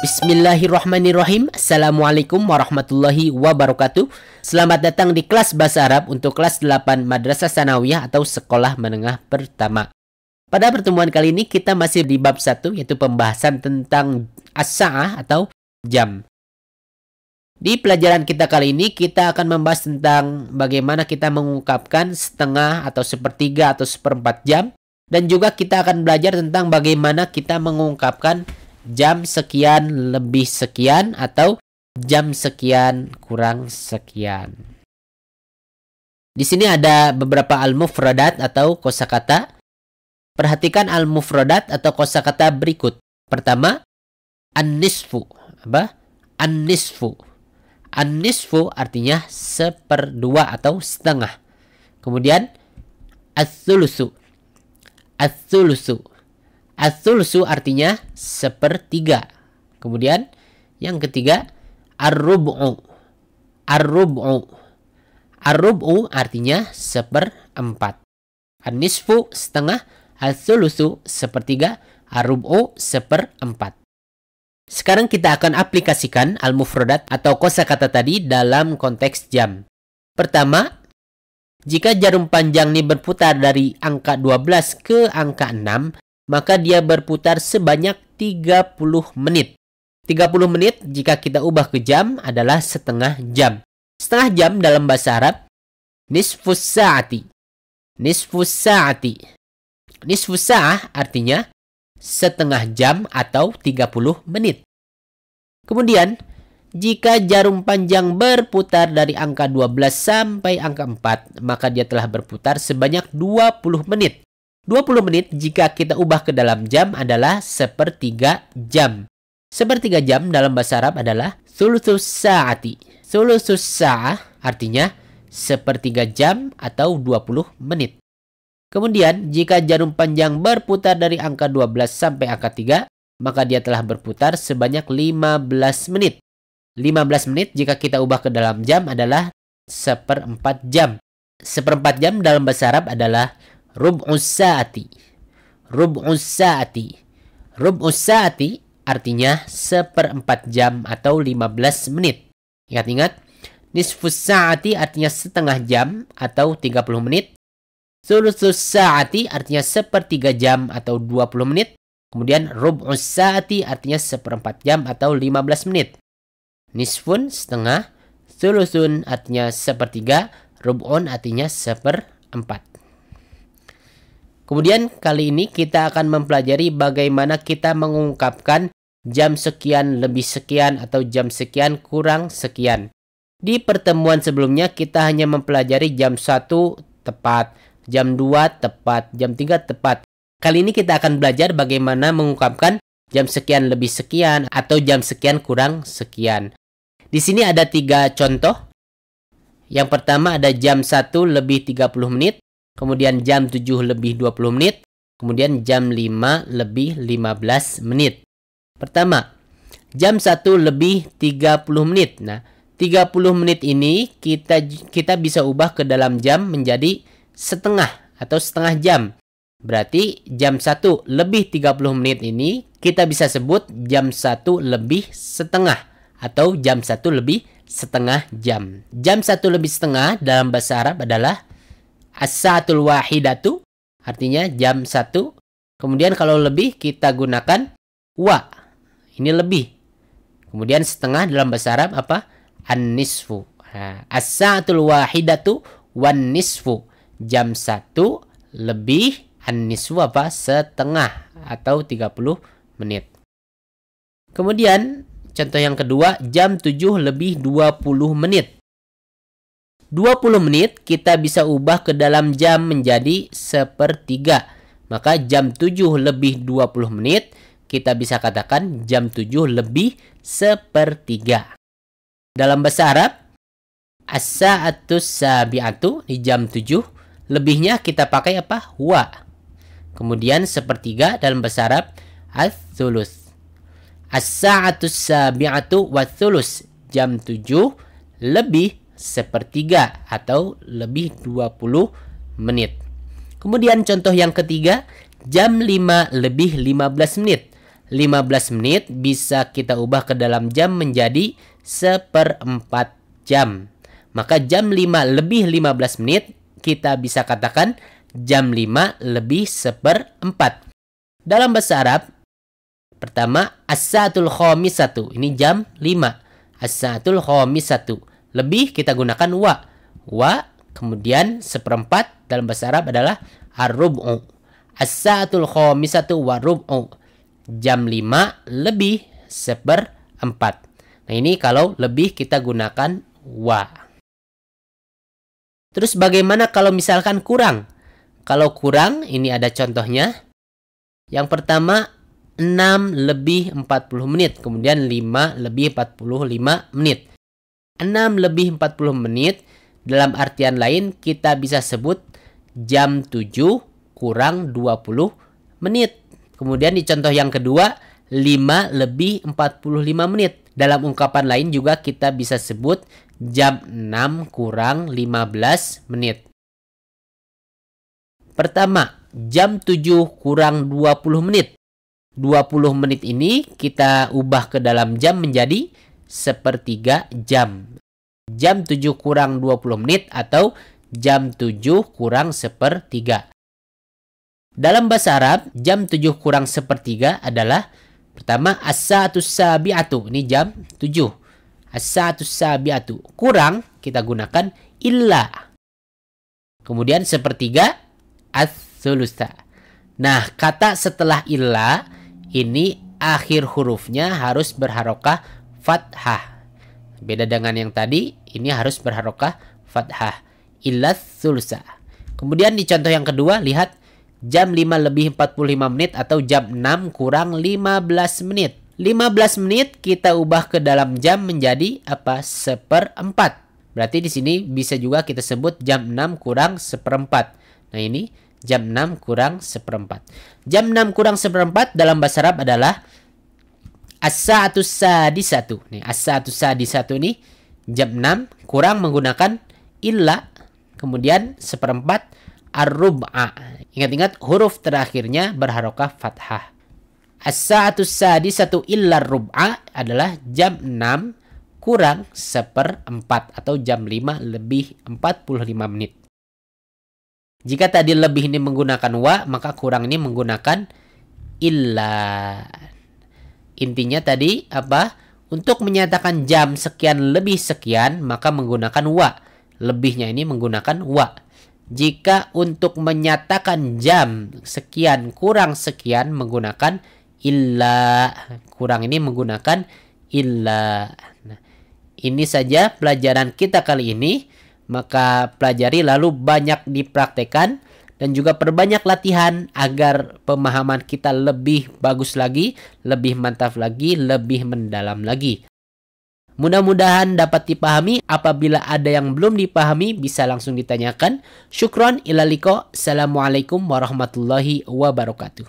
Bismillahirrahmanirrahim. Assalamualaikum warahmatullahi wabarakatuh. Selamat datang di kelas Bahasa Arab untuk kelas 8 Madrasah Tsanawiyah atau Sekolah Menengah Pertama. Pada pertemuan kali ini kita masih di bab 1, yaitu pembahasan tentang as-sa'ah atau jam. Di pelajaran kita kali ini kita akan membahas tentang bagaimana kita mengungkapkan setengah atau sepertiga atau seperempat jam. Dan juga kita akan belajar tentang bagaimana kita mengungkapkan jam sekian lebih sekian atau jam sekian kurang sekian. Di sini ada beberapa al-mufradat atau kosakata. Perhatikan al-mufradat atau kosakata berikut. Pertama, an-nisfu. Apa? An-nisfu. An-nisfu artinya seperdua atau setengah. Kemudian as-thulusu. As-thulusu. As-thulusu artinya sepertiga. Kemudian yang ketiga ar-rub'u. Ar-rub'u. Ar-rub'u artinya seperempat. An-nisfu setengah, as-thulusu sepertiga, ar-rub'u seperempat. Sekarang kita akan aplikasikan al-mufradat atau kosakata tadi dalam konteks jam. Pertama, jika jarum panjang ini berputar dari angka 12 ke angka 6, maka dia berputar sebanyak 30 menit. 30 menit jika kita ubah ke jam adalah setengah jam. Setengah jam dalam bahasa Arab, nisfus sa'ati. Nisfus sa'ati. Nisfus sa'ah artinya setengah jam atau 30 menit. Kemudian, jika jarum panjang berputar dari angka 12 sampai angka 4, maka dia telah berputar sebanyak 20 menit. 20 menit jika kita ubah ke dalam jam adalah sepertiga jam. Sepertiga jam dalam bahasa Arab adalah thuluthus sa'ati. Thuluthus sa'ah artinya sepertiga jam atau 20 menit. Kemudian jika jarum panjang berputar dari angka 12 sampai angka 3, maka dia telah berputar sebanyak 15 menit. 15 menit jika kita ubah ke dalam jam adalah seperempat jam. Seperempat jam dalam bahasa Arab adalah rub'us sa'ati. Rub'us sa'ati. Rub'us sa'ati artinya seperempat jam atau 15 menit. Ingat-ingat, nisfus sa'ati artinya setengah jam atau 30 menit. Thuluthus sa'ati artinya sepertiga jam atau 20 menit. Kemudian rub'us sa'ati artinya seperempat jam atau 15 menit. Nisfun setengah, thuluthun artinya sepertiga, rub'un artinya seperempat. Kemudian kali ini kita akan mempelajari bagaimana kita mengungkapkan jam sekian lebih sekian atau jam sekian kurang sekian. Di pertemuan sebelumnya kita hanya mempelajari jam 1 tepat, jam 2 tepat, jam 3 tepat. Kali ini kita akan belajar bagaimana mengungkapkan jam sekian lebih sekian atau jam sekian kurang sekian. Di sini ada 3 contoh. Yang pertama ada jam 1 lebih 30 menit. Kemudian jam 7 lebih 20 menit. Kemudian jam 5 lebih 15 menit. Pertama, jam 1 lebih 30 menit. Nah, 30 menit ini kita bisa ubah ke dalam jam menjadi setengah atau setengah jam. Berarti jam 1 lebih 30 menit ini kita bisa sebut jam 1 lebih setengah atau jam 1 lebih setengah jam. Jam 1 lebih setengah dalam bahasa Arab adalah as-sa'atul wahidatu, artinya jam 1. Kemudian kalau lebih kita gunakan wa. Ini lebih. Kemudian setengah dalam bahasa Arab apa? An-nisfu. Nah, as-sa'atul wahidatu wan nisfu. Jam 1 lebih an-nisfu apa? Setengah atau 30 menit. Kemudian contoh yang kedua, jam 7 lebih 20 menit. 20 menit kita bisa ubah ke dalam jam menjadi sepertiga. Maka jam 7 lebih 20 menit kita bisa katakan jam 7 lebih sepertiga. Dalam bahasa Arab, as-sa'atus sabi'atu di jam 7, lebihnya kita pakai apa? Wa. Kemudian sepertiga dalam bahasa Arab, as-thuluth. As-sa'atus sabi'atu wa thuluth. Jam 7 lebih sepertiga atau lebih 20 menit. Kemudian contoh yang ketiga, jam 5 lebih 15 menit. 15 menit bisa kita ubah ke dalam jam menjadi 1/4 jam. Maka jam 5 lebih 15 menit kita bisa katakan jam 5 lebih 1/4. Dalam bahasa Arab, pertama as-sa'atul khamisatu, ini jam 5. As-sa'atul khamisatu. Lebih kita gunakan wa. Wa, kemudian 1/4 dalam bahasa Arab adalah ar-rub'u. As-sa'atul khamisatu wa rub'u. Jam 5 lebih 1/4. Nah, ini kalau lebih kita gunakan wa. Terus bagaimana kalau misalkan kurang? Kalau kurang, ini ada contohnya. Yang pertama, 6 lebih 40 menit. Kemudian 5 lebih 45 menit. 6 lebih 40 menit, dalam artian lain kita bisa sebut jam 7 kurang 20 menit. Kemudian di contoh yang kedua, 5 lebih 45 menit. Dalam ungkapan lain juga kita bisa sebut jam 6 kurang 15 menit. Pertama, jam 7 kurang 20 menit. 20 menit ini kita ubah ke dalam jam menjadi 1/3 jam. Jam 7 kurang 20 menit atau jam 7 kurang 1/3. Dalam bahasa Arab, jam 7 kurang 1/3 adalah pertama as-sa'atus sabi'atu. Ini jam 7. As-sa'atus sabi'atu. Kurang kita gunakan illa. Kemudian 1/3 as-sulusa. Nah, kata setelah illa ini akhir hurufnya harus berharokah fathah. Beda dengan yang tadi, ini harus berharokah fathah. Illa sulusa. Kemudian di contoh yang kedua, lihat jam 5 lebih 45 menit atau jam 6 kurang 15 menit. 15 menit kita ubah ke dalam jam menjadi apa? 1/4. Berarti di sini bisa juga kita sebut jam 6 kurang 1/4. Nah, ini jam 6 kurang 1/4. Jam 6 kurang 1/4 dalam bahasa Arab adalah as-sa'atus sadisatu. Nih, as-sa'atus sadisatu ini jam 6 kurang menggunakan illa, kemudian 1/4 ar-rub'a. Ingat-ingat huruf terakhirnya berharokah fathah. As-sa'atus sadisatu illa ar-rub'a adalah jam 6 kurang 1/4 atau jam 5 lebih 45 menit. Jika tadi lebih ini menggunakan wa, maka kurang ini menggunakan illa. Intinya tadi apa? Untuk menyatakan jam sekian lebih sekian, maka menggunakan wa. Lebihnya ini menggunakan wa. Jika untuk menyatakan jam sekian kurang sekian menggunakan illa. Kurang ini menggunakan illa. Nah, ini saja pelajaran kita kali ini. Maka pelajari lalu banyak dipraktekkan dan juga perbanyak latihan agar pemahaman kita lebih bagus lagi, lebih mantap lagi, lebih mendalam lagi. Mudah-mudahan dapat dipahami. Apabila ada yang belum dipahami bisa langsung ditanyakan. Syukron, ila liqa. Assalamualaikum warahmatullahi wabarakatuh.